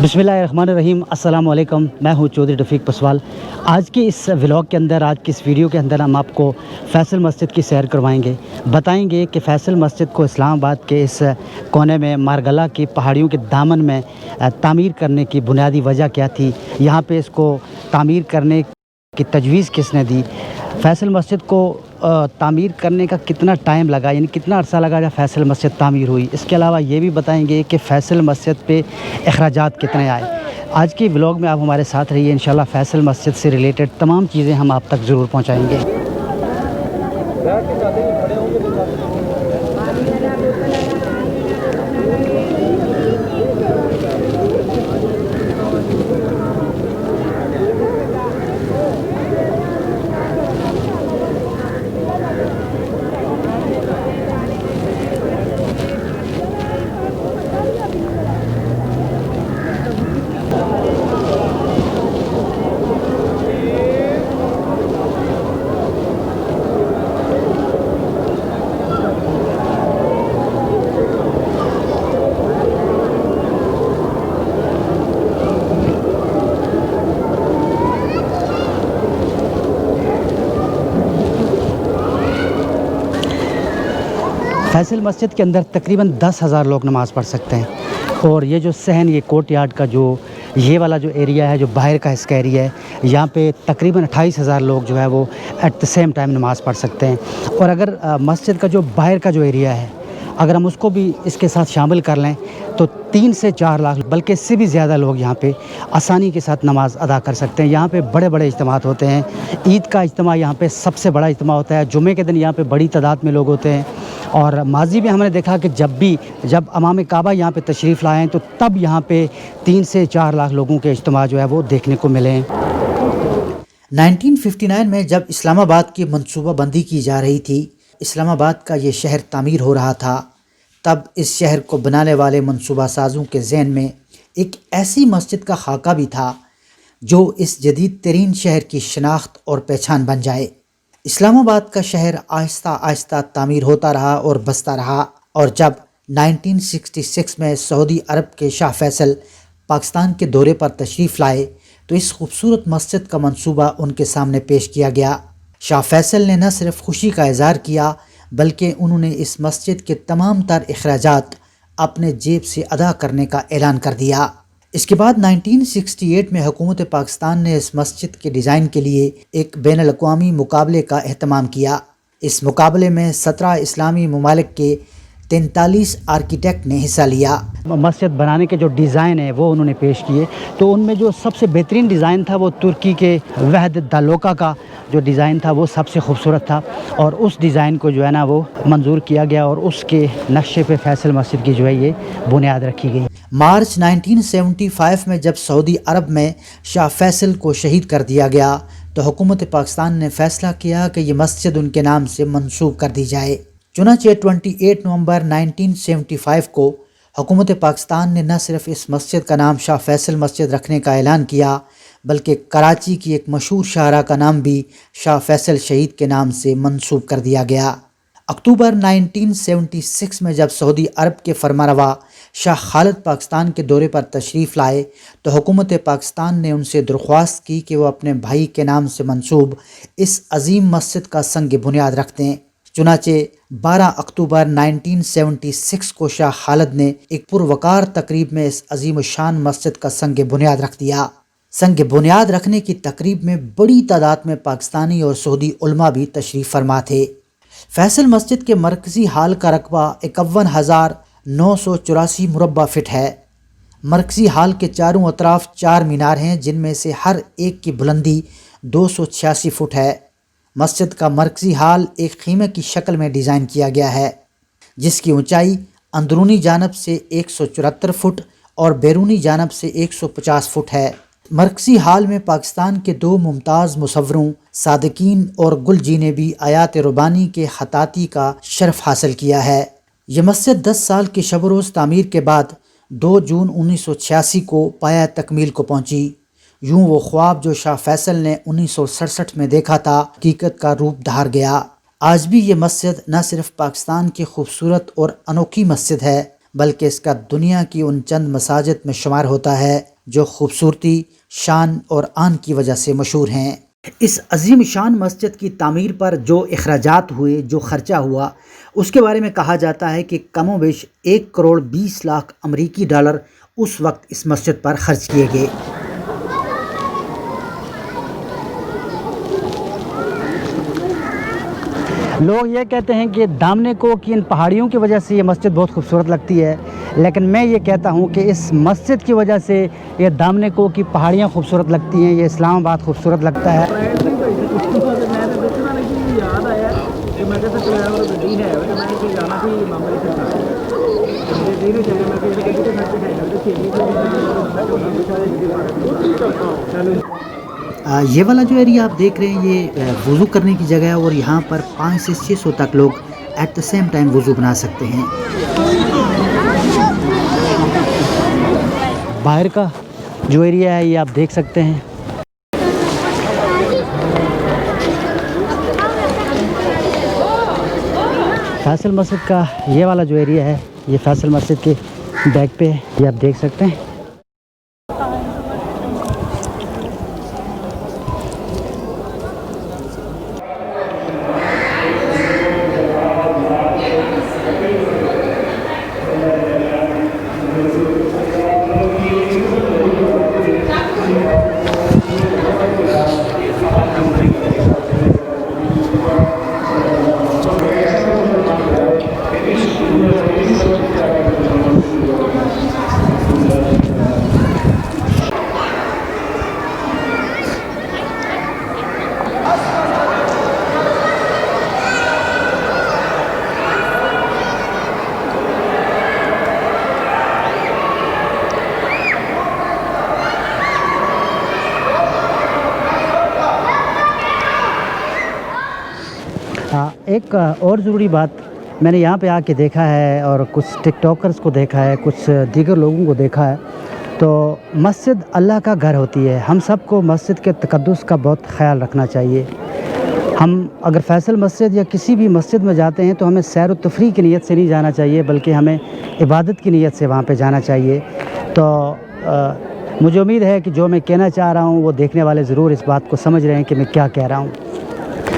बिस्मिल्लाहिर्रहमानिर्रहीम अस्सलाम वालेकुम। मैं हूँ चौधरी रफ़ीक पसवाल। आज के इस व्लॉग के अंदर, आज की इस वीडियो के अंदर हम आपको फ़ैसल मस्जिद की सैर करवाएंगे। बताएंगे कि फ़ैसल मस्जिद को इस्लामाबाद के इस कोने में मारगला की पहाड़ियों के दामन में तामीर करने की बुनियादी वजह क्या थी, यहाँ पे इसको तामीर करने की तजवीज़ किसने दी, फ़ैसल मस्जिद को तामीर करने का कितना टाइम लगा, यानी कितना अरसा लगा जब फ़ैसल मस्जिद तामीर हुई। इसके अलावा ये भी बताएंगे कि फ़ैसल मस्जिद पे अखराजात कितने आए। आज के व्लॉग में आप हमारे साथ रहिए। इंशाल्लाह फ़ैसल मस्जिद से रिलेटेड तमाम चीज़ें हम आप तक ज़रूर पहुँचाएँगे। फ़ैसल मस्जिद के अंदर तकरीबन 10,000 लोग नमाज़ पढ़ सकते हैं। और ये जो सहन, ये कोर्ट यार्ड का ये वाला जो एरिया है, जो बाहर का इसका एरिया है, यहाँ पे तकरीबन 28,000 लोग जो है वो एट द सेम टाइम नमाज़ पढ़ सकते हैं। और अगर मस्जिद का जो बाहर का जो एरिया है, अगर हम उसको भी इसके साथ शामिल कर लें तो 3 से 4 लाख बल्कि इससे भी ज़्यादा लोग यहाँ पे आसानी के साथ नमाज़ अदा कर सकते हैं। यहाँ पे बड़े बड़े इज्तिमात होते हैं। ईद का इज्तिमा यहाँ पे सबसे बड़ा इज्तिमा होता है। जुमे के दिन यहाँ पे बड़ी तादाद में लोग होते हैं। और माजी में हमने देखा कि जब इमाम काबा यहाँ पे तशरीफ़ लाए तो तब यहाँ पे 3 से 4 लाख लोगों के इज्तिमा जो है वो देखने को मिले हैं। 1959 में जब इस्लामाबाद की मनसूबाबंदी की जा रही थी, इस्लामाबाद का ये शहर तामीर हो रहा था, तब इस शहर को बनाने वाले मनसूबा साजों के जहन में एक ऐसी मस्जिद का खाका भी था जो इस जदीद तरीन शहर की शनाख्त और पहचान बन जाए। इस्लामाबाद का शहर आहिस्ता आहिस्ता तामीर होता रहा और बसता रहा, और जब 1966 में सऊदी अरब के शाह फैसल पाकिस्तान के दौरे पर तशरीफ़ लाए तो इस खूबसूरत मस्जिद का मंसूबा उनके सामने पेश किया गया। शाह फैसल ने न सिर्फ खुशी का इज़हार किया बल्कि उन्होंने इस मस्जिद के तमाम तर अखराजात अपने जेब से अदा करने का ऐलान कर दिया। इसके बाद 1968 में हुकूमत पाकिस्तान ने इस मस्जिद के डिज़ाइन के लिए एक बैनुल-अक़वामी मुकाबले का एहतमाम किया। इस मुकाबले में 17 इस्लामी ममालिक के 43 आर्किटेक्ट ने हिस्सा लिया। मस्जिद बनाने के जो डिज़ाइन है वो उन्होंने पेश किए, तो उनमें जो सबसे बेहतरीन डिज़ाइन था वो तुर्की के वहद दालोका का जो डिज़ाइन था वो सबसे खूबसूरत था। और उस डिज़ाइन को जो है ना वो मंजूर किया गया और उसके नक्शे पे फ़ैसल मस्जिद की जो है ये बुनियाद रखी गई। मार्च 1975 में जब सऊदी अरब में शाह फैसल को शहीद कर दिया गया तो हुकूमत पाकिस्तान ने फ़ैसला किया कि ये मस्जिद उनके नाम से मंसूब कर दी जाए। चुनांचे 28 नवंबर 1975 को हुकूमत पाकिस्तान ने न सिर्फ इस मस्जिद का नाम शाह फैसल मस्जिद रखने का ऐलान किया बल्कि कराची की एक मशहूर शाहरा का नाम भी शाह फैसल शहीद के नाम से मंसूब कर दिया गया। अक्टूबर 1976 में जब सऊदी अरब के फरमानरवा शाह खालिद पाकिस्तान के दौरे पर तशरीफ़ लाए तो हुकूमत पाकिस्तान ने उनसे दरख्वास्त की कि वो अपने भाई के नाम से मंसूब इस अजीम मस्जिद का संग बुनियाद रख दें। चुनांचे 12 अक्टूबर 1976 को शाह खालिद ने एक पुरवकार तकरीब में इस अजीम शान मस्जिद का संग बुनियाद रख दिया। संग बुनियाद रखने की तकरीब में बड़ी तादाद में पाकिस्तानी और सऊदी उलमा भी तशरीफ़ फरमा थे। फैसल मस्जिद के मरकज़ी हाल का रकबा 51,984 मुरब्बा फ़िट है। मरकज़ी हाल के चारों अतराफ 4 मीनार हैं जिनमें से हर एक की बुलंदी 286 फुट है। मस्जिद का मरकज़ी हाल एक खीमे की शक्ल में डिज़ाइन किया गया है जिसकी ऊंचाई अंदरूनी जानब से 174 फुट और बैरूनी जानब से 150 फुट है। मरकज़ी हाल में पाकिस्तान के 2 मुमताज़ मुसव्वरों सादिकीन और गुलजी ने भी आयात रुबानी के खताती का शरफ हासिल किया है। यह मस्जिद 10 साल के शब रोज़ तामीर के बाद 2 जून 1986 को पाया तकमील को पहुँची। यूं वो ख्वाब जो शाह फैसल ने 1967 में देखा था हकीकत का रूप धार गया। आज भी ये मस्जिद न सिर्फ पाकिस्तान की खूबसूरत और अनोखी मस्जिद है बल्कि इसका दुनिया की उन चंद मसाजिद में शुमार होता है जो खूबसूरती, शान और आन की वजह से मशहूर हैं। इस अजीम शान मस्जिद की तामीर पर जो अखराजात हुए, जो ख़र्चा हुआ, उसके बारे में कहा जाता है कि कमोबेश 1 करोड़ 20 लाख अमरीकी डॉलर उस वक्त इस मस्जिद पर खर्च किए गए। लोग ये कहते हैं कि दामने को की इन पहाड़ियों की वजह से ये मस्जिद बहुत खूबसूरत लगती है, लेकिन मैं ये कहता हूँ कि इस मस्जिद की वजह से ये दामने को की पहाड़ियाँ खूबसूरत लगती हैं, ये इस्लामाबाद खूबसूरत लगता है। ये वाला जो एरिया आप देख रहे हैं ये वज़ू करने की जगह है और यहाँ पर 5 से 600 तक लोग एट द सेम टाइम वज़ू बना सकते हैं। बाहर का जो एरिया है ये आप देख सकते हैं। फैसल मस्जिद का ये वाला जो एरिया है ये फैसल मस्जिद के बैक पे है, ये आप देख सकते हैं। एक और ज़रूरी बात मैंने यहाँ पे आके देखा है और कुछ टिकटॉकर्स को देखा है, कुछ दीगर लोगों को देखा है, तो मस्जिद अल्लाह का घर होती है। हम सबको मस्जिद के तक़द्दुस का बहुत ख़याल रखना चाहिए। हम अगर फैसल मस्जिद या किसी भी मस्जिद में जाते हैं तो हमें सैर व तफरीह की नीयत से नहीं जाना चाहिए, बल्कि हमें इबादत की नीयत से वहाँ पे जाना चाहिए। तो मुझे उम्मीद है कि जो मैं कहना चाह रहा हूँ वो देखने वाले ज़रूर इस बात को समझ रहे हैं कि मैं क्या कह रहा हूँ।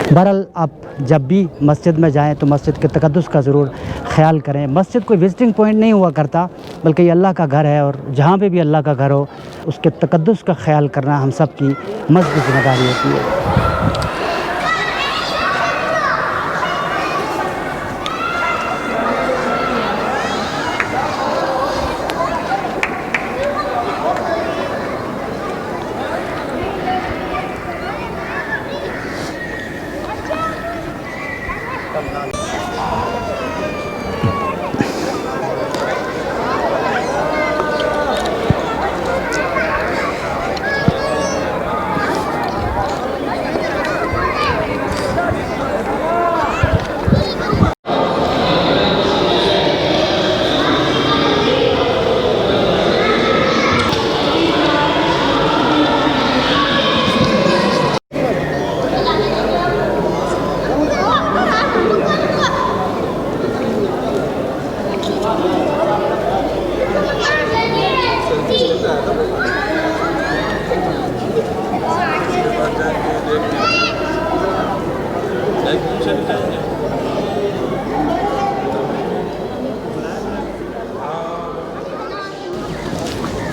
बहरहाल आप जब भी मस्जिद में जाएं तो मस्जिद के तक़द्दुस का ज़रूर ख़याल करें। मस्जिद कोई विज़िटिंग पॉइंट नहीं हुआ करता, बल्कि ये अल्लाह का घर है और जहाँ पे भी अल्लाह का घर हो उसके तक़द्दुस का ख़याल करना हम सब की मज़बूत ज़िम्मेदारी होती है।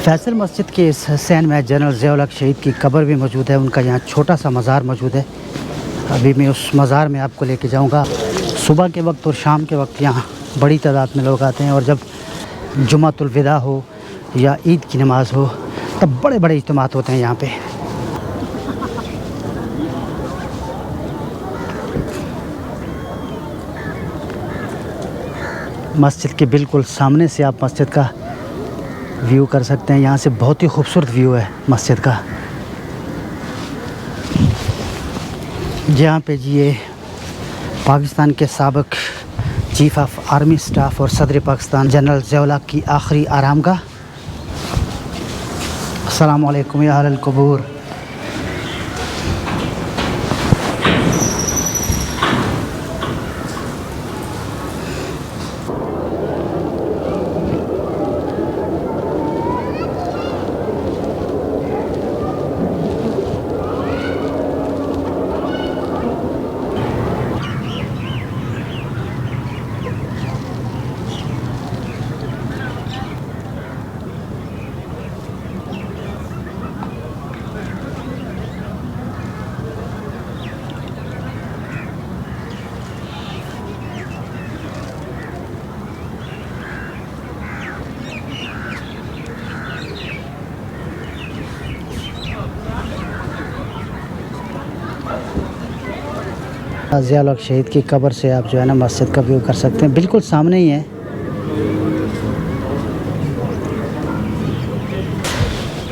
फैसल मस्जिद के इस हुसैन में जनरल ज़िया-उल-हक शहीद की कब्र भी मौजूद है। उनका यहाँ छोटा सा मज़ार मौजूद है। अभी मैं उस मज़ार में आपको लेके जाऊँगा। सुबह के वक्त और शाम के वक्त यहाँ बड़ी तादाद में लोग आते हैं और जब जुमातुल विदा हो या ईद की नमाज़ हो तब बड़े बड़े इज्तिमात होते हैं यहाँ पे। मस्जिद के बिल्कुल सामने से आप मस्जिद का व्यू कर सकते हैं। यहाँ से बहुत ही खूबसूरत व्यू है मस्जिद का। जहाँ पे जी ये पाकिस्तान के साबिक़ चीफ़ ऑफ आर्मी स्टाफ और सदर पाकिस्तान जनरल ज़िया-उल-हक की आखिरी आरामगाह। अस्सलामु अलैकुम या अहलल क़ुबूर। ज़िया शहीद की कब्र से आप जो है ना मस्जिद का व्यू कर सकते हैं, बिल्कुल सामने ही है।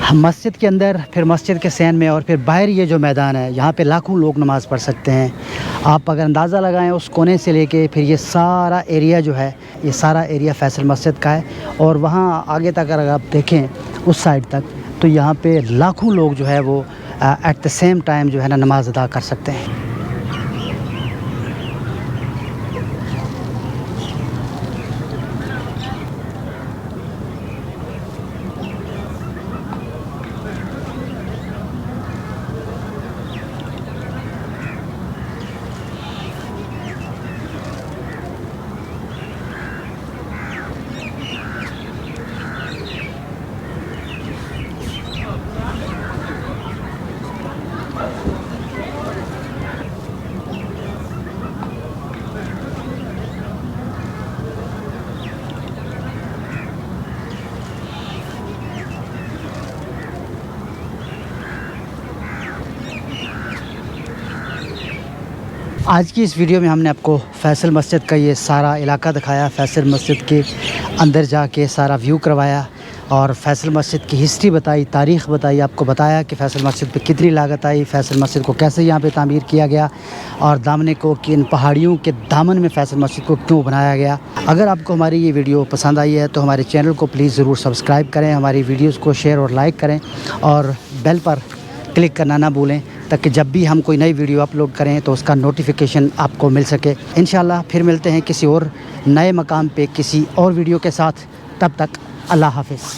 हम मस्जिद के अंदर, फिर मस्जिद के सहन में और फिर बाहर ये जो मैदान है, यहाँ पे लाखों लोग नमाज़ पढ़ सकते हैं। आप अगर अंदाज़ा लगाएं उस कोने से लेके फिर ये सारा एरिया जो है, ये सारा एरिया फैसल मस्जिद का है। और वहाँ आगे तक अगर आप देखें उस साइड तक, तो यहाँ पे लाखों लोग जो है वो एट द सेम टाइम जो है ना नमाज़ अदा कर सकते हैं। आज की इस वीडियो में हमने आपको फैसल मस्जिद का ये सारा इलाका दिखाया, फैसल मस्जिद के अंदर जाके सारा व्यू करवाया और फैसल मस्जिद की हिस्ट्री बताई, तारीख़ बताई, आपको बताया कि फ़ैसल मस्जिद पे कितनी लागत आई, फ़ैसल मस्जिद को कैसे यहाँ पे तामीर किया गया और दामने को कि इन पहाड़ियों के दामन में फ़ैसल मस्जिद को क्यों बनाया गया। अगर आपको हमारी ये वीडियो पसंद आई है तो हमारे चैनल को प्लीज़ ज़रूर सब्सक्राइब करें, हमारी वीडियोज़ को शेयर और लाइक करें और बेल पर क्लिक करना ना भूलें, ताकि जब भी हम कोई नई वीडियो अपलोड करें तो उसका नोटिफिकेशन आपको मिल सके। इंशाल्लाह फिर मिलते हैं किसी और नए मकाम पे किसी और वीडियो के साथ। तब तक अल्लाह हाफ़िज़।